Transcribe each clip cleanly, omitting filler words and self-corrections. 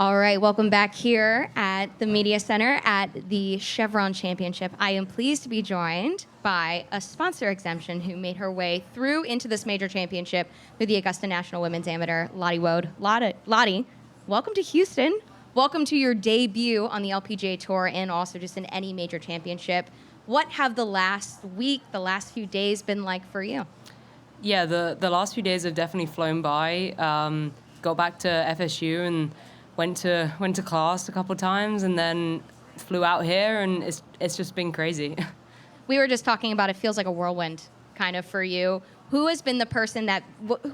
All right, welcome back here at the Media Center at the Chevron Championship. I am pleased to be joined by a sponsor exemption who made her way through into this major championship through the Augusta National Women's Amateur, Lottie Woad. Lottie, welcome to Houston. Welcome to your debut on the LPGA Tour and also just in any major championship. What have the last week, the last few days been like for you? Yeah, the last few days have definitely flown by. Got back to FSU and went to class a couple of times, and then flew out here, and it's just been crazy. We were just talking about it feels like a whirlwind kind of for you. Who has been the person that,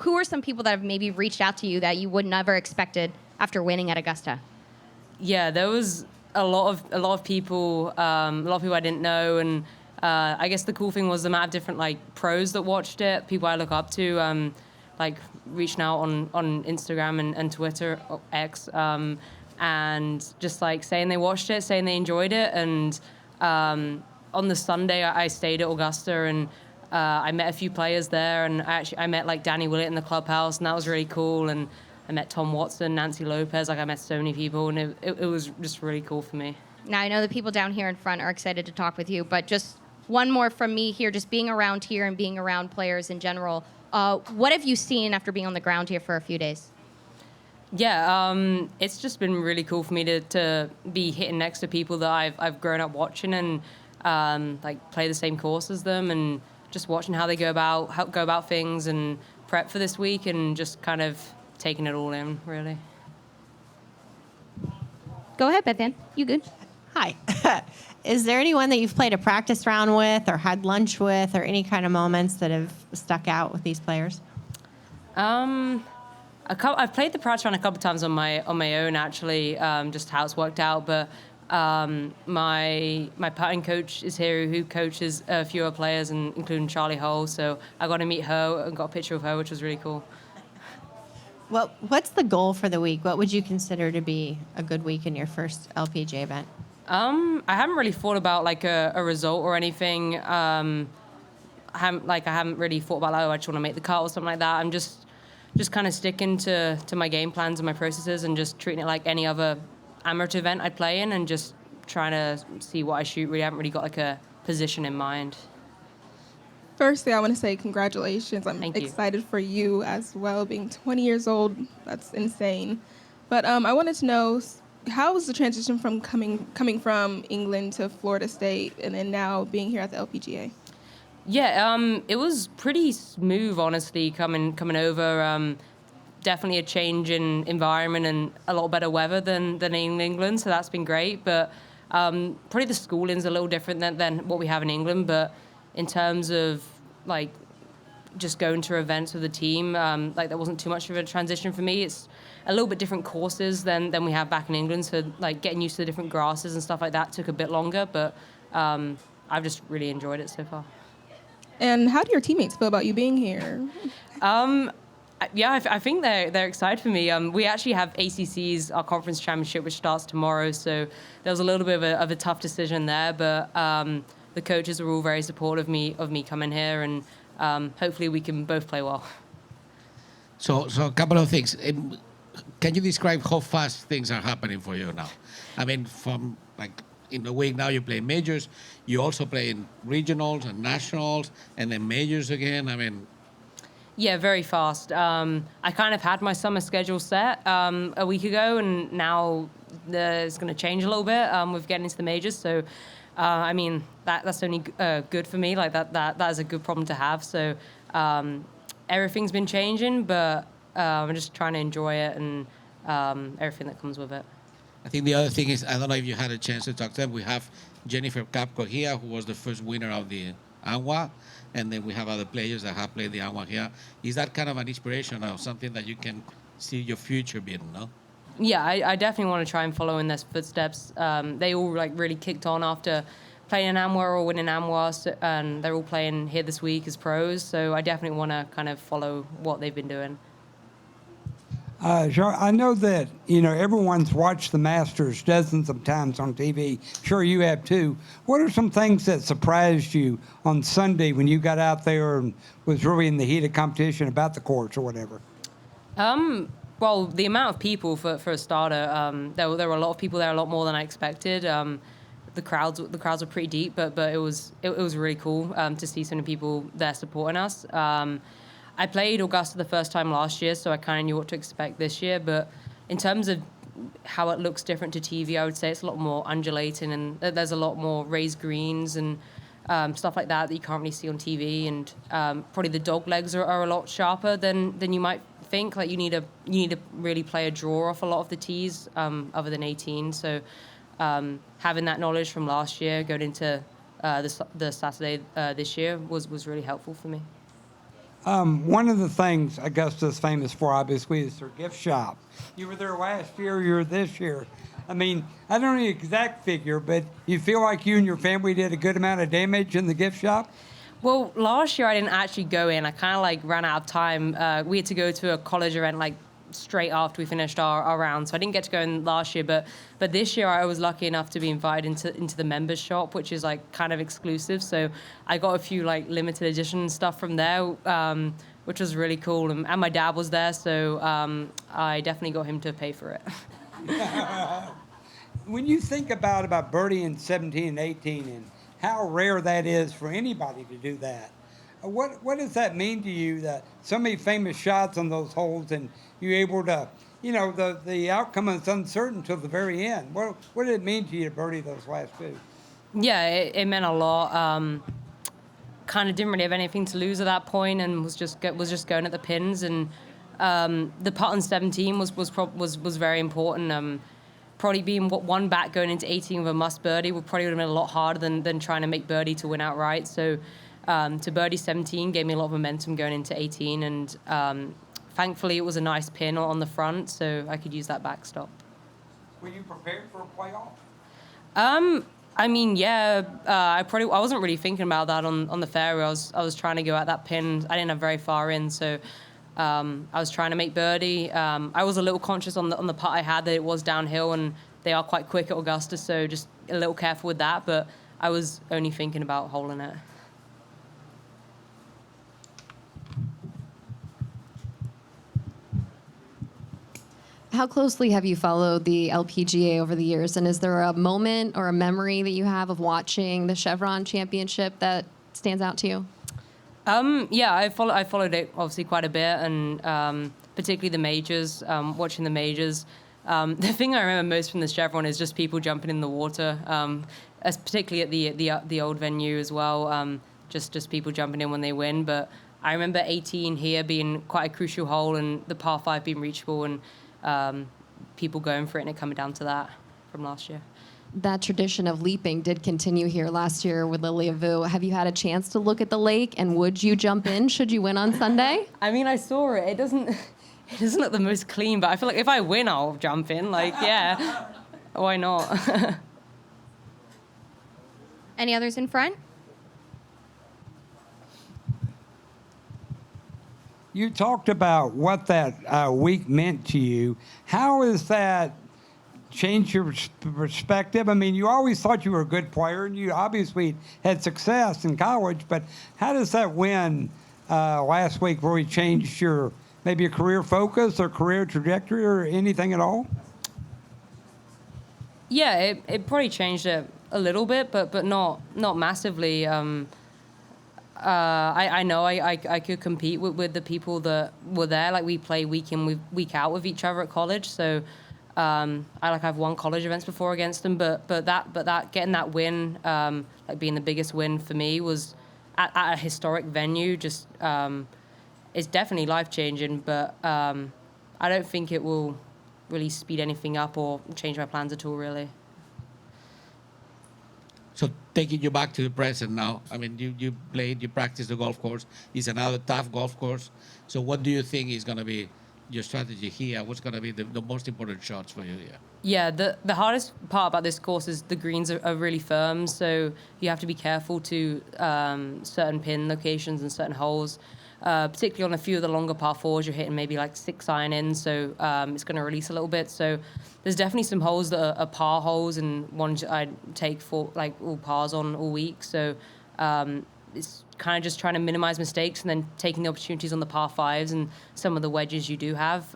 who are some people that have maybe reached out to you that you would never expected after winning at Augusta? Yeah, there was a lot of people I didn't know, and I guess the cool thing was the amount of different pros that watched it, people I look up to, reaching out on Instagram and Twitter, or X, and just saying they watched it, saying they enjoyed it. And on the Sunday, I stayed at Augusta, and I met a few players there, and I met Danny Willett in the clubhouse, and that was really cool. And I met Tom Watson, Nancy Lopez, I met so many people, and it was just really cool for me. Now, I know the people down here in front are excited to talk with you, but just one more from me here, just being around here and being around players in general. What have you seen after being on the ground here for a few days? Yeah, it's just been really cool for me to be hitting next to people that I've grown up watching, and play the same course as them, and just watching how they go about things and prep for this week, and just kind of taking it all in, really. Go ahead, Beth Ann. You good? Hi. Is there anyone that you've played a practice round with or had lunch with, or any kind of moments that have stuck out with these players? I've played the practice round a couple of times on my own, actually, just how it's worked out. But my putting coach is here, who coaches a few other players, including Charlie Hull. So I got to meet her and got a picture of her, which was really cool. Well, what's the goal for the week? What would you consider to be a good week in your first LPGA event? I haven't really thought about a result or anything. I haven't really thought about I just want to make the cut or something like that. I'm just kind of sticking to my game plans and my processes, and just treating it like any other amateur event I play in, and just trying to see what I shoot. Really haven't really got a position in mind. Firstly, I want to say congratulations. I'm Thank you. excited for you as well, being 20 years old. That's insane. But I wanted to know, how was the transition from coming from England to Florida State, and then now being here at the LPGA? Yeah, it was pretty smooth, honestly, coming over. Definitely a change in environment and a lot better weather than in England, so that's been great. But probably the schooling's a little different than what we have in England. But in terms of just going to events with the team, that wasn't too much of a transition for me. It's a little bit different courses than we have back in England, so getting used to the different grasses and stuff like that took a bit longer, but I've just really enjoyed it so far. And how do your teammates feel about you being here? Yeah, I think they're excited for me. We actually have ACC's, our conference championship, which starts tomorrow, so there was a little bit of a tough decision there, but the coaches were all very supportive of me coming here, and hopefully we can both play well. So a couple of things. Can you describe how fast things are happening for you now? I mean, from in a week now you play majors, you also play in regionals and nationals, and then majors again. I mean, yeah, very fast. I kind of had my summer schedule set a week ago, and now it's going to change a little bit with getting into the majors. So, I mean, that's only good for me. That is a good problem to have. So, everything's been changing, but I'm just trying to enjoy it and everything that comes with it. I think the other thing is, I don't know if you had a chance to talk to them. We have Jennifer Capco here, who was the first winner of the AQUÍ, and then we have other players that have played the AQUÍ here. Is that kind of an inspiration or something that you can see your future being, no? Yeah, I definitely want to try and follow in their footsteps. They all really kicked on after playing in AQUÍ or winning AQUÍ, and they're all playing here this week as pros. So I definitely want to kind of follow what they've been doing. Sure, I know that, everyone's watched the Masters dozens of times on TV. Sure, you have too. What are some things that surprised you on Sunday when you got out there and was really in the heat of competition about the course or whatever? Well, the amount of people for a starter, there were a lot of people there, a lot more than I expected. The crowds were pretty deep, but it was really cool to see so many people there supporting us. I played Augusta the first time last year, so I kind of knew what to expect this year. But in terms of how it looks different to TV, I would say it's a lot more undulating, and there's a lot more raised greens and stuff like that you can't really see on TV. And probably the dog legs are a lot sharper than you might think. Like you need to really play a draw off a lot of the tees other than 18. So having that knowledge from last year going into the Saturday this year was really helpful for me. One of the things Augusta's famous for, obviously, is their gift shop. You were there last year, you were this year. I mean, I don't know the exact figure, but you feel like you and your family did a good amount of damage in the gift shop? Well, last year I didn't actually go in. I kind of like ran out of time. We had to go to a college event like straight after we finished our round, so I didn't get to go in last year. But this year I was lucky enough to be invited into the members shop, which is like kind of exclusive. So I got a few like limited edition stuff from there, which was really cool. And my dad was there, so I definitely got him to pay for it. When you think about birdie in 17 and 18 and how rare that is for anybody to do that, what does that mean to you, that so many famous shots on those holes and you're able to, you know, the outcome is uncertain till the very end? What did it mean to you to birdie those last two? Yeah, it meant a lot. Kind of didn't really have anything to lose at that point, and was just going at the pins. And the putt on 17 was very important. Probably being one back going into 18 with a must birdie would have been a lot harder than trying to make birdie to win outright. So to birdie 17 gave me a lot of momentum going into 18, and thankfully it was a nice pin on the front, so I could use that backstop. Were you prepared for a playoff? I mean, yeah. I wasn't really thinking about that on the fairway. I was trying to go at that pin. I didn't have very far in, so I was trying to make birdie. I was a little conscious on the putt I had that it was downhill, and they are quite quick at Augusta, so just a little careful with that. But I was only thinking about holing it. How closely have you followed the LPGA over the years? And is there a moment or a memory that you have of watching the Chevron Championship that stands out to you? Yeah, I followed it obviously quite a bit, and particularly the majors, watching the majors. The thing I remember most from the Chevron is just people jumping in the water, particularly at the old venue as well. Just people jumping in when they win. But I remember 18 here being quite a crucial hole, and the par 5 being reachable, and people going for it, and it coming down to that from last year. That tradition of leaping did continue here last year with Lottie Woad. Have you had a chance to look at the lake, and would you jump in should you win on Sunday? I mean, I saw it. It doesn't look the most clean, but I feel like if I win, I'll jump in. Like, yeah, why not? Any others in front? You talked about what that week meant to you. How has that changed your perspective? I mean, you always thought you were a good player, and you obviously had success in college, but how does that win last week really change your maybe your career focus or career trajectory or anything at all? Yeah, it probably changed it a little bit, but not massively. I know I could compete with the people that were there. Like, we play week in, week out with each other at college. So I've won college events before against them. But that getting that win, like being the biggest win for me, was at a historic venue. Just it's definitely life changing. But I don't think it will really speed anything up or change my plans at all, really. So taking you back to the present now, I mean, you played, you practiced the golf course. It's another tough golf course. So what do you think is going to be your strategy here? What's going to be the most important shots for you here? Yeah, the hardest part about this course is the greens are really firm, so you have to be careful to certain pin locations and certain holes. Particularly on a few of the longer par 4s, you're hitting maybe like 6 iron in, so it's going to release a little bit. So there's definitely some holes that are par holes, and ones I take for like all pars on all week. So it's kind of just trying to minimize mistakes and then taking the opportunities on the par 5s and some of the wedges you do have.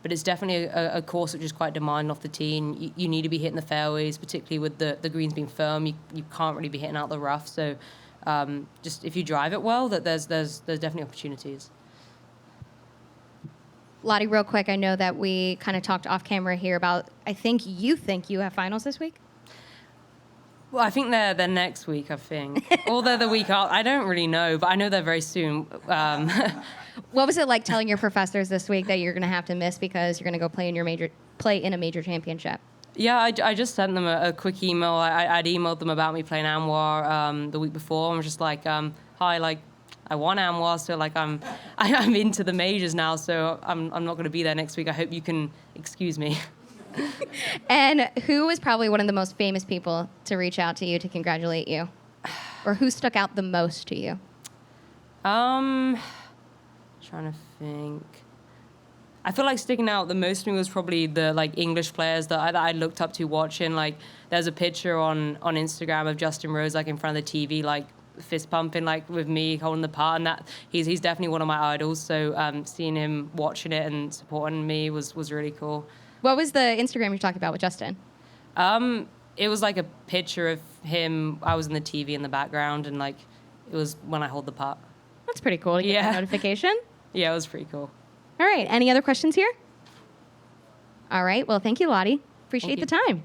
but it's definitely a course which is quite demanding off the tee. And you need to be hitting the fairways, particularly with the greens being firm. You can't really be hitting out the rough. So just if you drive it well, that there's definitely opportunities. Lottie, real quick, I know that we kind of talked off camera here about, I think you have finals this week? Well, I think they're next week, I think. Or they're the week after. I don't really know, but I know they're very soon. What was it like telling your professors this week that you're going to have to miss because you're going to go play in a major championship? Yeah, I just sent them a quick email. I'd emailed them about me playing Anwar the week before. I was just like, hi, like, I won Anwar, so like I'm into the majors now, so I'm not going to be there next week. I hope you can excuse me. And who was probably one of the most famous people to reach out to you to congratulate you? Or who stuck out the most to you? Trying to think. I feel like sticking out the most to me was probably the like English players that I looked up to watching. Like there's a picture on Instagram of Justin Rose like in front of the TV, like fist pumping like with me holding the part, and that he's definitely one of my idols. So seeing him watching it and supporting me was really cool. What was the Instagram you're talking about with Justin? It was like a picture of him. I was in the TV in the background, and like it was when I hold the putt. That's pretty cool to get that notification. Yeah, it was pretty cool. All right. Any other questions here? All right. Well, thank you, Lottie. Appreciate the time.